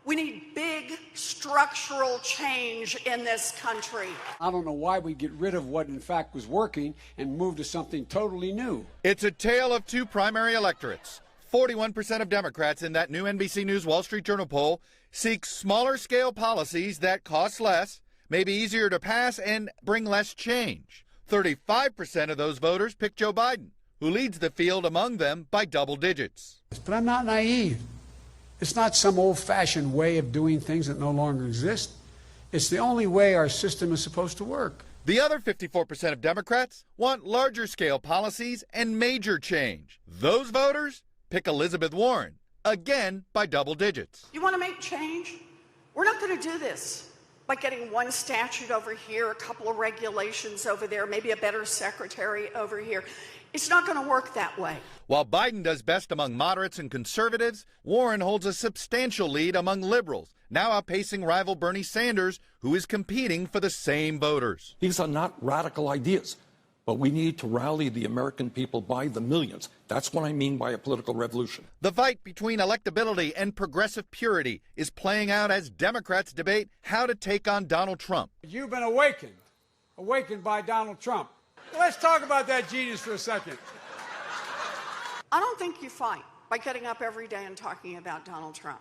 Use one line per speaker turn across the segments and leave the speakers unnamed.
We need big structural change in this country.
I don't know why we get rid of what in fact was working and move to something totally new.
It's a tale of two primary electorates. 41% of Democrats in that new NBC News Wall Street Journal poll seek smaller scale policies that cost less, may be easier to pass, and bring less change. 35% of those voters pick Joe Biden, who leads the field among them by double digits.
But I'm not naive. It's not some old-fashioned way of doing things that no longer exist. It's the only way our system is supposed to work.
The other 54% of Democrats want larger scale policies and major change. Those voters pick Elizabeth Warren, again by double digits.
You want to make change? We're not going to do this by getting one statute over here, a couple of regulations over there, maybe a better secretary over here. It's not going to work that way.
While Biden does best among moderates and conservatives, Warren holds a substantial lead among liberals, now outpacing rival Bernie Sanders, who is competing for the same voters.
These are not radical ideas, but we need to rally the American people by the millions. That's what I mean by a political revolution.
The fight between electability and progressive purity is playing out as Democrats debate how to take on Donald Trump.
You've been awakened by Donald Trump. Let's talk about that genius for a second.
I don't think you fight by getting up every day and talking about Donald Trump.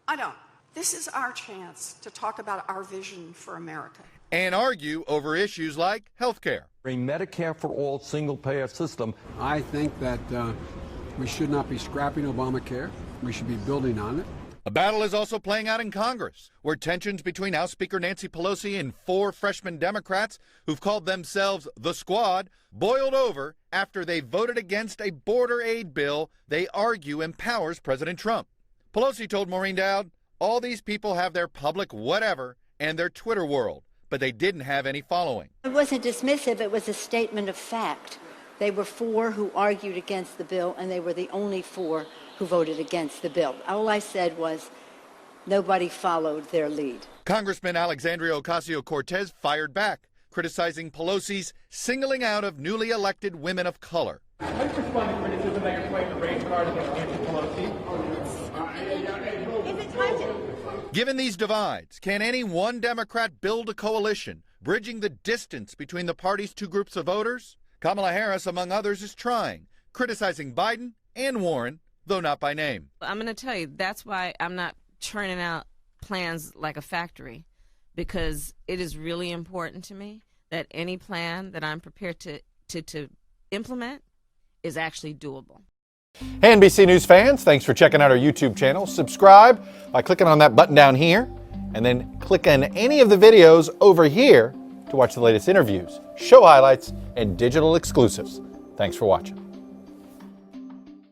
I don't. This is our chance to talk about our vision for America.
And argue over issues like health care.
A Medicare for all single-payer system.
I think that we should not be scrapping Obamacare. We should be building on it.
A battle is also playing out in Congress, where tensions between House Speaker Nancy Pelosi and 4 freshman Democrats who've called themselves the Squad boiled over after they voted against a border aid bill they argue empowers President Trump. Pelosi told Maureen Dowd, all these people have their public whatever and their Twitter world, but they didn't have any following.
It wasn't dismissive, it was a statement of fact. They were 4 who argued against the bill, and they were the only 4 who voted against the bill. All I said was nobody followed their lead.
Congressman Alexandria Ocasio-Cortez fired back, criticizing Pelosi's singling out of newly elected women of color.
How do you respond to criticism that you're playing the race card against Nancy Pelosi?
Given these divides, can any one Democrat build a coalition, bridging the distance between the party's 2 groups of voters? Kamala Harris, among others, is trying, criticizing Biden and Warren, though not by name.
I'm going to tell you, that's why I'm not churning out plans like a factory, because it is really important to me that any plan that I'm prepared to implement is actually doable.
Hey, NBC News fans, thanks for checking out our YouTube channel. Subscribe by clicking on that button down here, and then click on any of the videos over here to watch the latest interviews, show highlights, and digital exclusives. Thanks for watching.